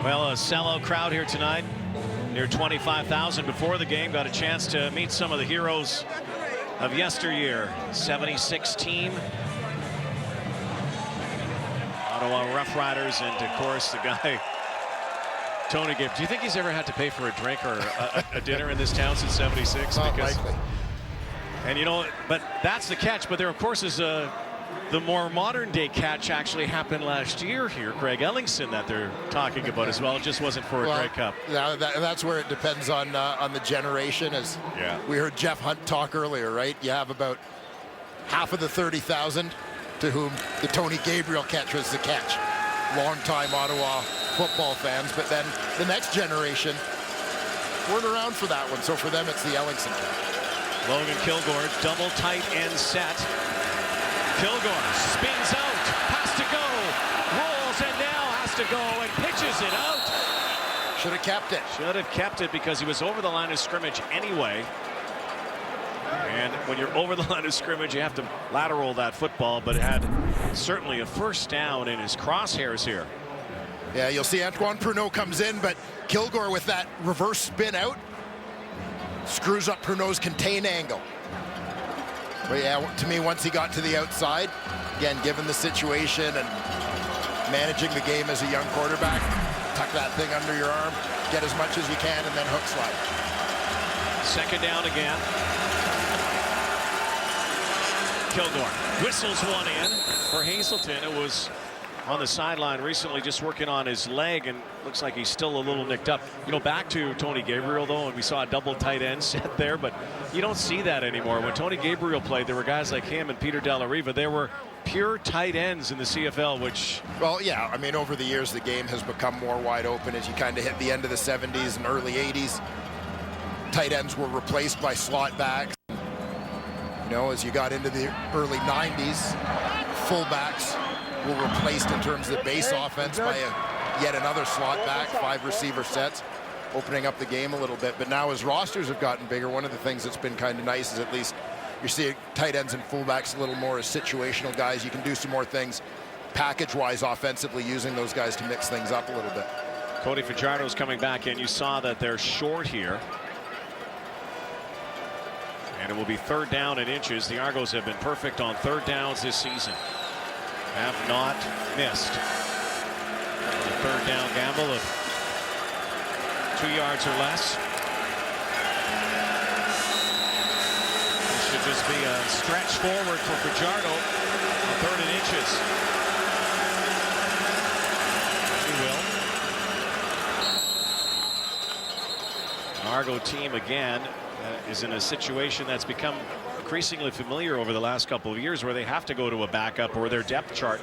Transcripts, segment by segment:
Well, a sellout crowd here tonight. Near 25,000 before the game. Got a chance to meet some of the heroes of yesteryear. 76 team. Ottawa Rough Riders, and of course the guy Tony Gabe. Do you think he's ever had to pay for a drink or a dinner in this town since 76? Not likely. And you know, but that's the catch. But there, of course, is the more modern day catch actually happened last year here. Greg Ellingson that they're talking about as well. It just wasn't for a Grey Cup. Yeah, that's where it depends on the generation. As we heard Jeff Hunt talk earlier, right? You have about half of the 30,000 to whom the Tony Gabriel catch was the catch. Long-time Ottawa football fans, but then the next generation weren't around for that one. So for them, it's the Ellingson catch. Logan Kilgore, double tight end set. Kilgore spins out, has to go, rolls and now has to go and pitches it out. Should have kept it. Should have kept it because he was over the line of scrimmage anyway. And when you're over the line of scrimmage, you have to lateral that football, but it had certainly a first down in his crosshairs here. Yeah, you'll see Antoine Pruneau comes in, but Kilgore with that reverse spin out screws up Pruneau's contain angle. But yeah, to me, once he got to the outside, again, given the situation and managing the game as a young quarterback, tuck that thing under your arm, get as much as you can, and then hook slide. Second down again. Kilgore whistles one in for Hazelton. It was on the sideline recently, just working on his leg, and looks like he's still a little nicked up. You know, back to Tony Gabriel, though, and we saw a double tight end set there, but you don't see that anymore. When Tony Gabriel played, there were guys like him and Peter Della-Riva. There were pure tight ends in the CFL, which... Well, yeah, I mean, over the years, the game has become more wide open as you kind of hit the end of the 70s and early 80s. Tight ends were replaced by slot backs. You know, as you got into the early 90s, fullbacks were replaced in terms of the base offense by yet another slot back, 5 receiver sets, opening up the game a little bit. But now as rosters have gotten bigger, one of the things that's been kind of nice is at least you're seeing tight ends and fullbacks a little more as situational guys. You can do some more things package-wise offensively using those guys to mix things up a little bit. Cody Fajardo's coming back in. You saw that they're short here. And it will be third down in inches. The Argos have been perfect on third downs this season. Have not missed. A third down gamble of 2 yards or less. This should just be a stretch forward for Fajardo on third and inches. He will. An Argo team again is in a situation that's become increasingly familiar over the last couple of years where they have to go to a backup or their depth chart.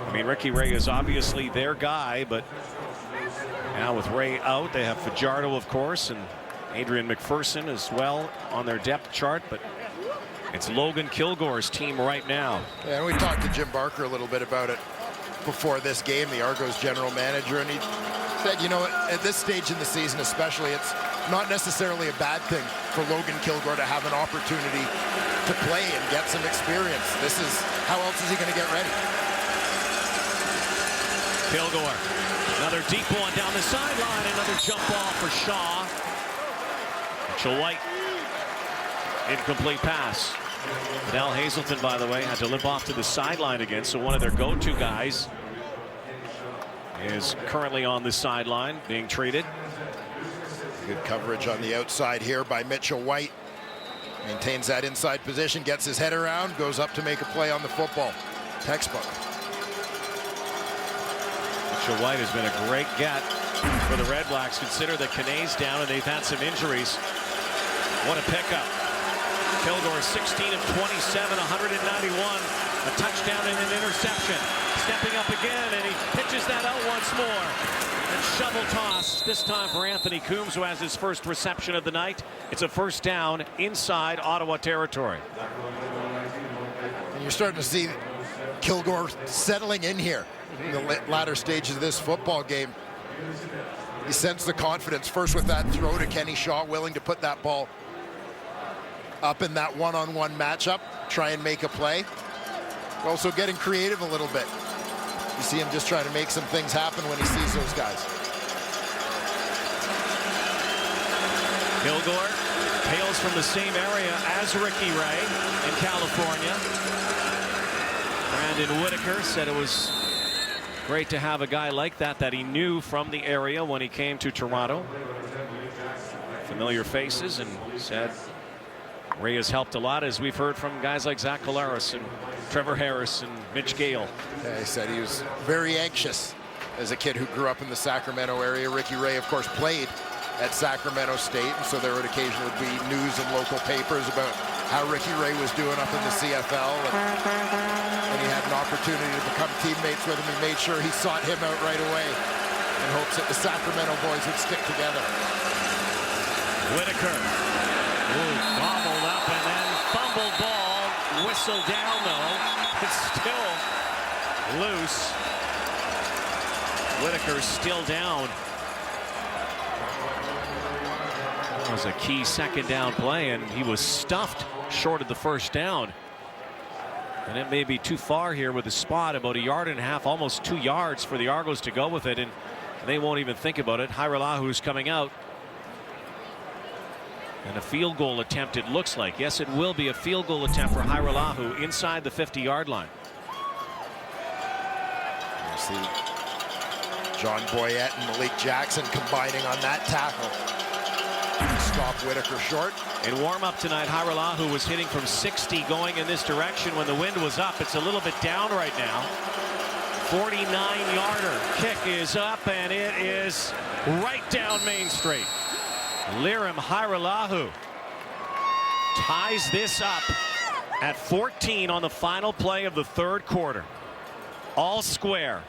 I mean, Ricky Ray is obviously their guy, but now with Ray out, they have Fajardo, of course, and Adrian McPherson as well on their depth chart, but it's Logan Kilgore's team right now. Yeah, and we talked to Jim Barker a little bit about it before this game, the Argos general manager, and he said, you know, at this stage in the season especially, it's not necessarily a bad thing for Logan Kilgore to have an opportunity to play and get some experience. This is, how else is he going to get ready? Kilgore, another deep one down the sideline, another jump ball for Shaw. Mitchell White, incomplete pass. Dell Hazelton, by the way, had to limp off to the sideline again, so one of their go-to guys is currently on the sideline being treated. Good coverage on the outside here by Mitchell White. Maintains that inside position, gets his head around, goes up to make a play on the football. Textbook. Mitchell White has been a great get for the Redblacks. Consider that Kinne's down and they've had some injuries. What a pickup. Kilgore 16 of 27, 191. A touchdown and an interception. Stepping up again, and he pitches that out once more. And shovel toss, this time for Anthony Coombs, who has his first reception of the night. It's a first down inside Ottawa territory. And you're starting to see Kilgore settling in here in the latter stages of this football game. You sense the confidence, first with that throw to Kenny Shaw, willing to put that ball up in that one-on-one matchup, try and make a play. Also getting creative a little bit. You see him just trying to make some things happen when he sees those guys. Kilgore hails from the same area as Ricky Ray in California. Brandon Whitaker said it was great to have a guy like that he knew from the area when he came to Toronto. Familiar faces, and said Ray has helped a lot, as we've heard from guys like Zach Collaros and Trevor Harris and Mitch Gale. Yeah, he said he was very anxious as a kid who grew up in the Sacramento area. Ricky Ray, of course, played at Sacramento State, and so there would occasionally be news in local papers about how Ricky Ray was doing up in the CFL, and he had an opportunity to become teammates with him. He made sure he sought him out right away in hopes that the Sacramento boys would stick together. Whitaker, gobbled up and then fumbled ball, whistled down though. It's still loose. Whitaker's still down. That was a key second down play, and he was stuffed short of the first down. And it may be too far here with the spot, about 1.5 yards, almost 2 yards for the Argos to go with it, and they won't even think about it. Hajrullahu coming out. And a field goal attempt, it looks like. Yes, it will be a field goal attempt for Hajrullahu inside the 50-yard line. You see John Boyette and Malik Jackson combining on that tackle. Stop Whitaker short. In warm-up tonight, Hajrullahu was hitting from 60 going in this direction when the wind was up. It's a little bit down right now. 49-yarder kick is up, and it is right down Main Street. Lirim Hajrullahu ties this up at 14 on the final play of the third quarter. All square.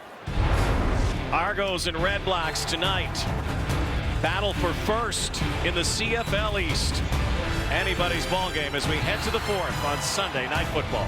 Argos and Redblacks tonight. Battle for first in the CFL East. Anybody's ball game as we head to the fourth on Sunday Night Football.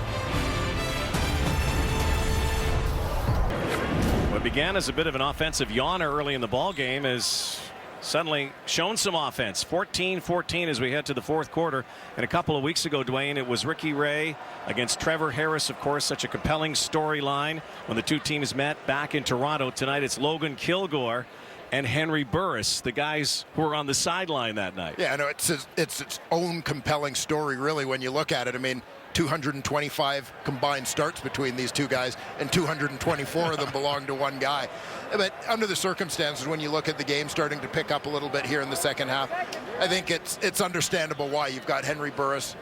What began as a bit of an offensive yawner early in the ball game is suddenly shown some offense. 14-14 as we head to the fourth quarter. And a couple of weeks ago, Dwayne, it was Ricky Ray against Trevor Harris. Of course, such a compelling storyline when the two teams met back in Toronto. Tonight it's Logan Kilgore and Henry Burris, the guys who were on the sideline that night. Yeah, no, it's its own compelling story, really, when you look at it. I mean, 225 combined starts between these two guys, and 224 of them belong to one guy. But under the circumstances, when you look at the game starting to pick up a little bit here in the second half, I think it's understandable why you've got Henry Burris,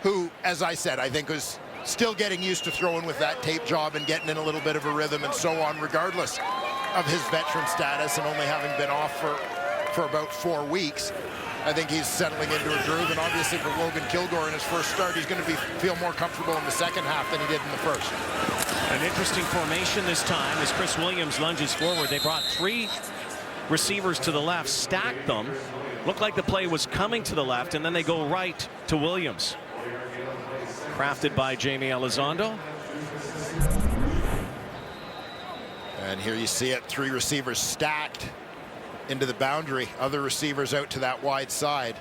who, as I said, I think was still getting used to throwing with that tape job and getting in a little bit of a rhythm and so on, regardless of his veteran status and only having been off for about 4 weeks. I think he's settling into a groove, and obviously for Logan Kilgore in his first start, he's going to feel more comfortable in the second half than he did in the first. An interesting formation this time as Chris Williams lunges forward. They brought 3 receivers to the left, stacked them. Looked like the play was coming to the left, and then they go right to Williams. Crafted by Jamie Elizondo. And here you see it, 3 receivers stacked into the boundary, other receivers out to that wide side.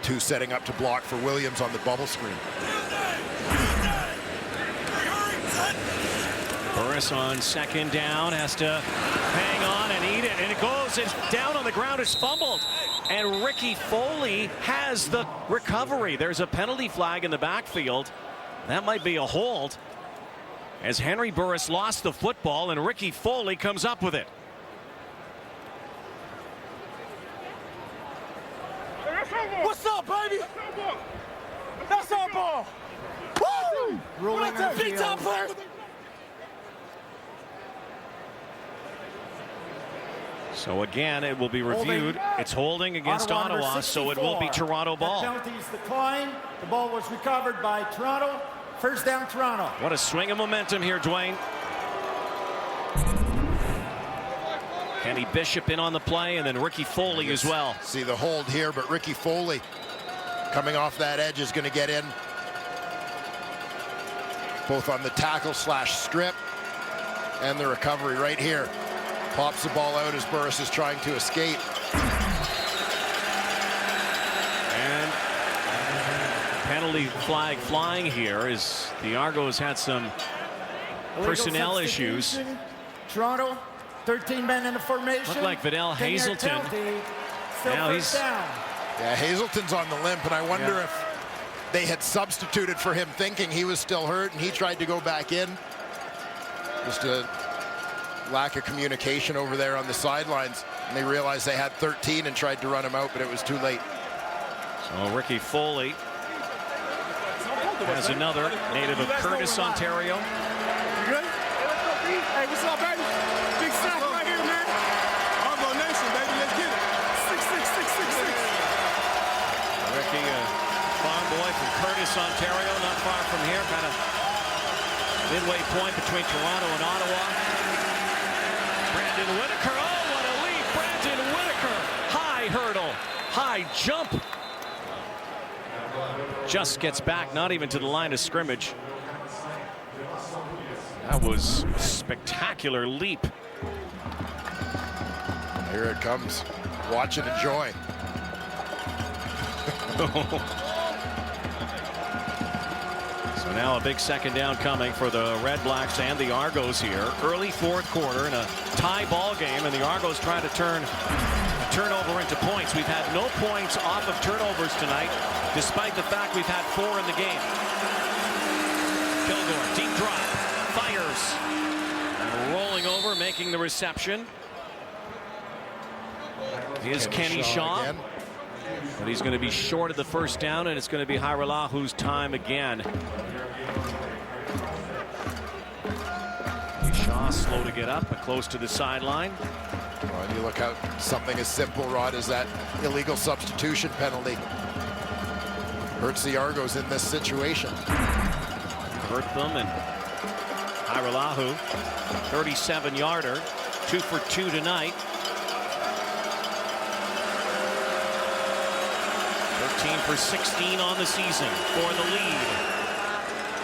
2 setting up to block for Williams on the bubble screen. Burris on second down has to hang on and eat it, and it goes, it's down on the ground, it's fumbled, and Ricky Foley has the recovery. There's a penalty flag in the backfield. That might be a hold, as Henry Burris lost the football and Ricky Foley comes up with it. What's up, baby? That's our ball. Woo! Rolling big time player. So again, it will be reviewed. It's holding against Ottawa, so it will be Toronto ball. The penalties declined. The ball was recovered by Toronto. First down, Toronto. What a swing of momentum here, Dwayne. Kenny Bishop in on the play, and then Ricky Foley as well. See the hold here, but Ricky Foley coming off that edge is going to get in both on the tackle / strip and the recovery right here. Pops the ball out as Burris is trying to escape. And penalty flag flying here as the Argos had some personnel issues. Toronto, 13 men in the formation. Looked like Vidal Hazelton Now he's... Yeah, Hazelton's on the limp, and I wonder if they had substituted for him thinking he was still hurt, and he tried to go back in. Just a lack of communication over there on the sidelines. And they realized they had 13 and tried to run him out, but it was too late. So Ricky Foley has another native of Curtis, Ontario. You good? Hey, what's up, baby? Big sack right here, man. Argo Nation, baby. Let's get it. 6'6", 6'6". Ricky, a farm boy from Curtis, Ontario, not far from here, kind of midway point between Toronto and Ottawa. Brandon Whitaker, oh, what a leap! Brandon Whitaker, high hurdle, high jump. Just gets back, not even to the line of scrimmage. That was a spectacular leap. Here it comes. Watch and enjoy. So now a big second down coming for the Redblacks and the Argos here. Early fourth quarter in a tie ball game, and the Argos trying to turn a turnover into points. We've had no points off of turnovers tonight, despite the fact we've had 4 in the game. Kilgore, deep drop, fires, and rolling over, making the reception. Here's Kenny Shaw. Again. But he's going to be short of the first down, and it's going to be Haire'Lahu's time again. Shaw slow to get up, but close to the sideline. Well, and you look at something as simple, Rod, as that illegal substitution penalty. Hurts the Argos in this situation. Hurt them, and Haire'Lahu, 37-yarder, 2 for 2 tonight. 13 for 16 on the season for the lead.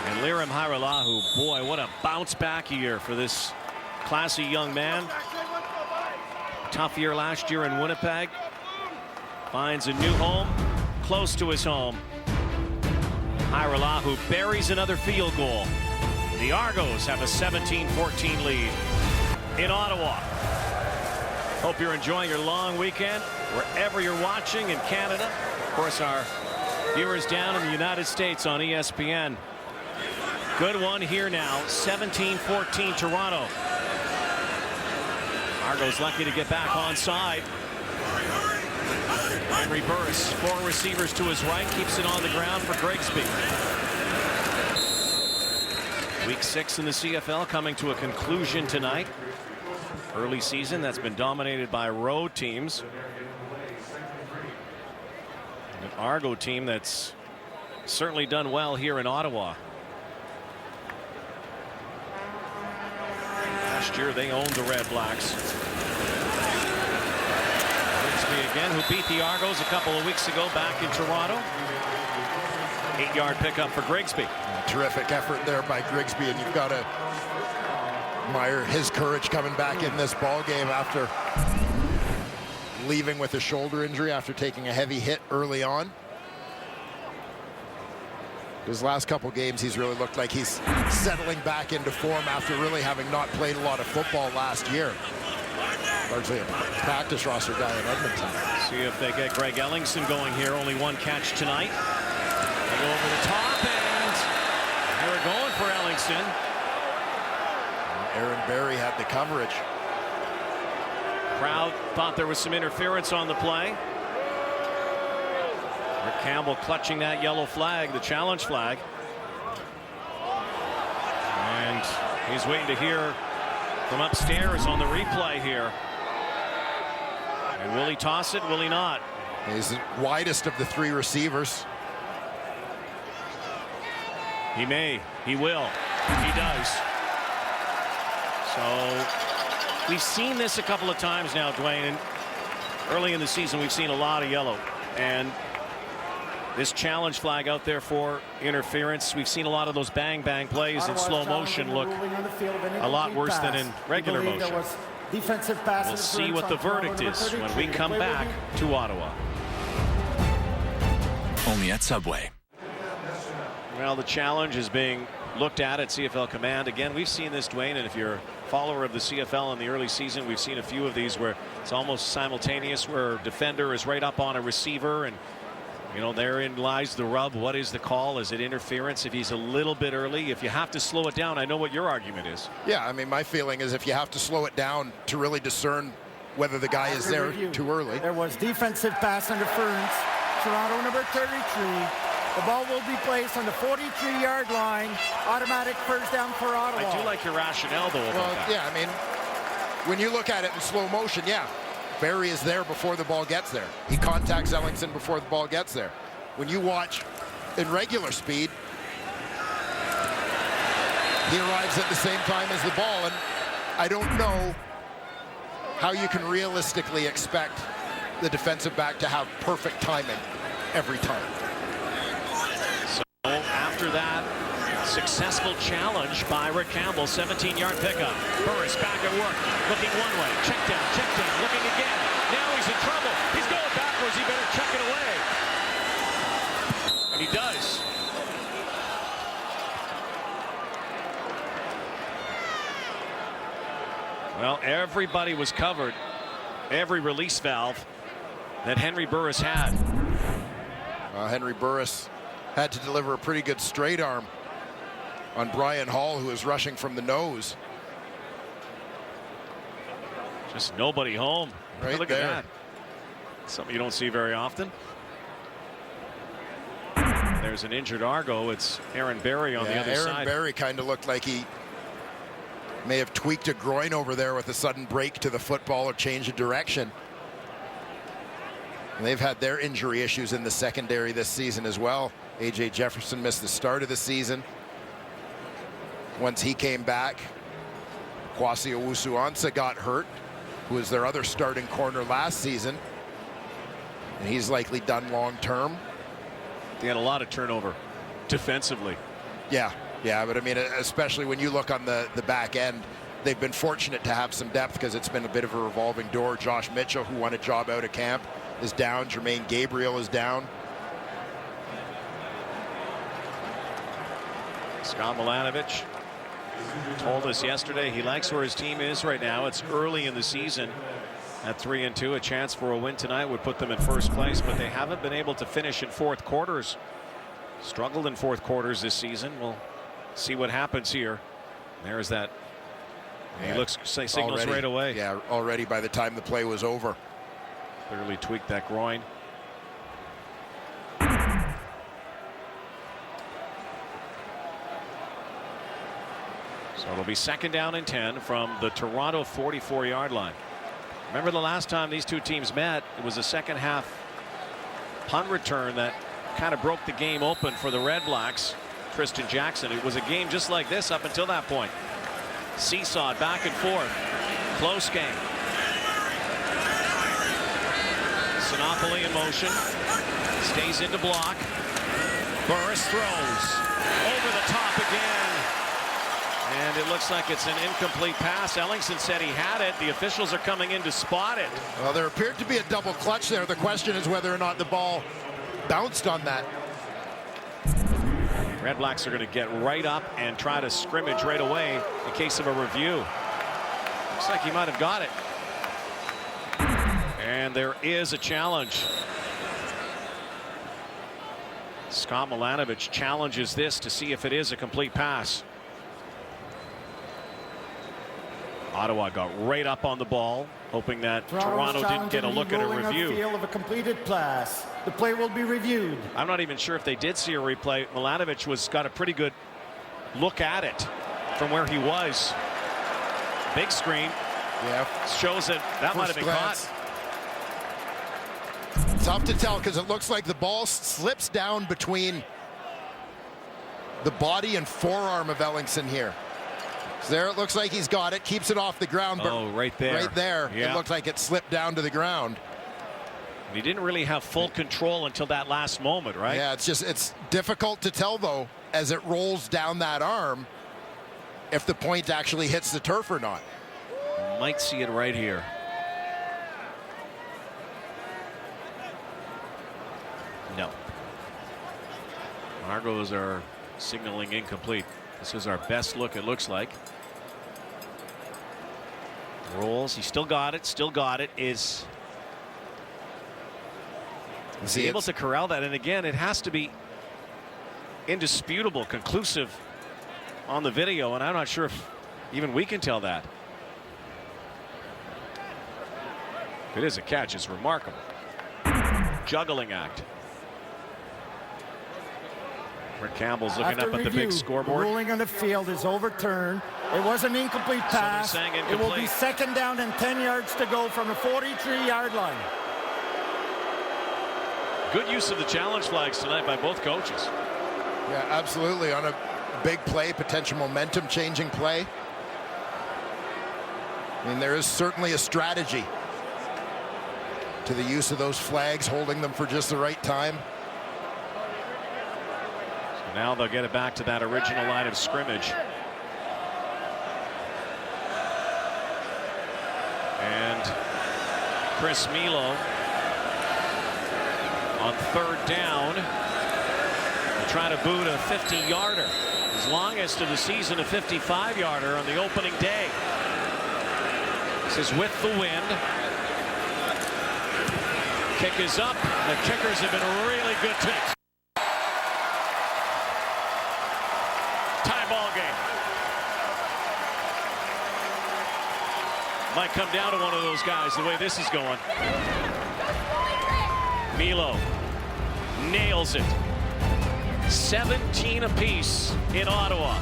And Lirim Haire'Lahu, boy, what a bounce back year for this classy young man. Tough year last year in Winnipeg. Finds a new home, close to his home. Haire'Lahu buries another field goal. The Argos have a 17-14 lead in Ottawa. Hope you're enjoying your long weekend wherever you're watching in Canada. Of course, our viewers down in the United States on ESPN. Good one here now, 17-14 Toronto. Argos lucky to get back onside. Henry Burris, 4 receivers to his right, keeps it on the ground for Grigsby. Week 6 in the CFL coming to a conclusion tonight. Early season that's been dominated by road teams. An Argo team that's certainly done well here in Ottawa. Last year they owned the Redblacks. Grigsby again, who beat the Argos a couple of weeks ago back in Toronto. 8-yard pickup for Grigsby. Terrific effort there by Grigsby, and you've got to admire his courage coming back in this ball game after leaving with a shoulder injury after taking a heavy hit early on. His last couple games, he's really looked like he's settling back into form after really having not played a lot of football last year. Largely a practice roster guy in Edmonton. See if they get Greg Ellingson going here. Only 1 catch tonight. They go over the top, and they were going for Ellingson. Aaron Berry had the coverage. Crowd thought there was some interference on the play. Rick Campbell clutching that yellow flag, the challenge flag. And he's waiting to hear from upstairs on the replay here. And will he toss it? Will he not? He's the widest of the 3 receivers. He may. He will. He does. So we've seen this a couple of times now, Dwayne. And early in the season, we've seen a lot of yellow. And this challenge flag out there for interference. We've seen a lot of those bang-bang plays in slow motion look a lot worse than in regular motion. We'll see what the verdict is when we come back to Ottawa. Only at Subway. Well, the challenge is being looked at CFL Command. Again, we've seen this, Dwayne, and if you're follower of the CFL in the early season, we've seen a few of these where it's almost simultaneous, where a defender is right up on a receiver, and therein lies the rub. What is the call? Is it interference if he's a little bit early? If you have to slow it down, I know what your argument is. Yeah, I mean, my feeling is if you have to slow it down to really discern whether the guy is there too early. There was defensive pass interference. Toronto number 33. The ball will be placed on the 43-yard line. Automatic first down for Ottawa. I do like your rationale, though, about that. Yeah, I mean, when you look at it in slow motion, yeah, Barry is there before the ball gets there. He contacts Ellingson before the ball gets there. When you watch in regular speed, he arrives at the same time as the ball, and I don't know how you can realistically expect the defensive back to have perfect timing every time. So after that successful challenge by Rick Campbell, 17-yard pickup. Burris back at work, looking one way, check down, looking again. Now he's in trouble. He's going backwards. He better chuck it away. And he does. Well, everybody was covered. Every release valve that Henry Burris had. Henry Burris had to deliver a pretty good straight arm on Brian Hall, who was rushing from the nose. Just nobody home. Right Look there. at that. Something you don't see very often. There's an injured Argo. It's Aaron Barry on the other side. Aaron Barry kind of looked like he may have tweaked a groin over there with a sudden break to the football or change of direction. And they've had their injury issues in the secondary this season as well. A.J. Jefferson missed the start of the season. Once he came back, Kwasi Owusu-Ansah got hurt, who was their other starting corner last season. And he's likely done long term. They had a lot of turnover defensively. Yeah, but I mean, especially when you look on the back end, they've been fortunate to have some depth because it's been a bit of a revolving door. Josh Mitchell, who won a job out of camp, is down. Jermaine Gabriel is down. Scott Milanovich told us yesterday he likes where his team is right now. It's early in the season. At 3-2, a chance for a win tonight would put them in first place, but they haven't been able to finish in fourth quarters. Struggled in fourth quarters this season. We'll see what happens here. There's that. He looks, signals already, right away. Yeah, already by the time the play was over. Clearly tweaked that groin. So it'll be 2nd down and 10 from the Toronto 44-yard line. Remember the last time these two teams met, it was a second half punt return that kind of broke the game open for the Redblacks. Tristan Jackson. It was a game just like this up until that point. Seesawed back and forth. Close game. Sinopoli in motion. Stays into block. Burris throws. Over the top again. And it looks like it's an incomplete pass. Ellingson said he had it. The officials are coming in to spot it. Well, there appeared to be a double clutch there. The question is whether or not the ball bounced on that. Redblacks are going to get right up and try to scrimmage right away in case of a review. Looks like he might have got it. And there is a challenge. Scott Milanovich challenges this to see if it is a complete pass. Ottawa got right up on the ball, hoping that Toronto didn't get a look at a review. Of a completed pass. The play will be reviewed. I'm not even sure if they did see a replay. Milanovich got a pretty good look at it from where he was. Big screen. Yeah. Shows that might have been caught. Tough to tell because it looks like the ball slips down between the body and forearm of Ellingson here. So there it looks like he's got it, keeps it off the ground. But right there. Right there. Yeah. It looked like it slipped down to the ground. And he didn't really have full control until that last moment, right? Yeah, it's difficult to tell, though, as it rolls down that arm, if the point actually hits the turf or not. Might see it right here. No. Argos are signaling incomplete. This is our best look, it looks like. Rolls. He still got it. Still got it. Is he able to corral that? And again, it has to be indisputable, conclusive on the video, and I'm not sure if even we can tell that. If it is a catch, it's remarkable. Juggling act. Rick Campbell's looking After up at the review, big scoreboard. The ruling on the field is overturned. It was an incomplete pass. It will be 2nd down and 10 yards to go from the 43-yard line. Good use of the challenge flags tonight by both coaches. Yeah, absolutely. On a big play, potential momentum changing play. I mean, there is certainly a strategy to the use of those flags, holding them for just the right time. So now they'll get it back to that original line of scrimmage. And Chris Milo on 3rd down. They'll try to boot a 50-yarder. His longest of the season, a 55-yarder on the opening day. This is with the wind. Kick is up. The kickers have been really good today. Tie ball game. Might come down to one of those guys the way this is going. Milo nails it. 17 apiece in Ottawa.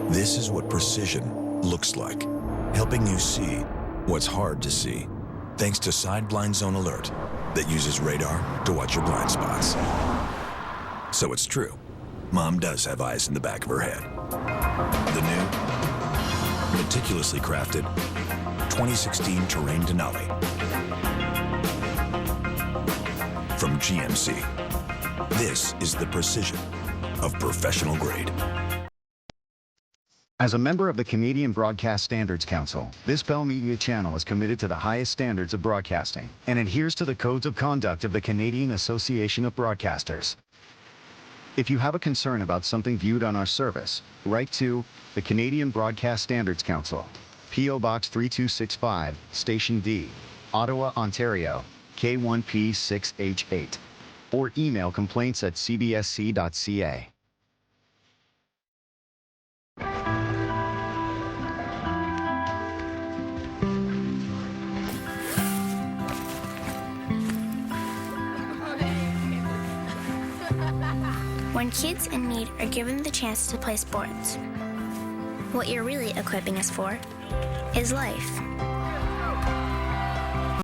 This is what precision looks like, helping you see what's hard to see, thanks to Side Blind Zone Alert that uses radar to watch your blind spots. So it's true, Mom does have eyes in the back of her head. The new, meticulously crafted 2016 Terrain Denali from GMC. This is the precision of professional grade. As a member of the Canadian Broadcast Standards Council, this Bell Media channel is committed to the highest standards of broadcasting and adheres to the codes of conduct of the Canadian Association of Broadcasters. If you have a concern about something viewed on our service, write to the Canadian Broadcast Standards Council, P.O. Box 3265, Station D, Ottawa, Ontario, K1P6H8, or email complaints@cbsc.ca. When kids in need are given the chance to play sports, what you're really equipping us for is life.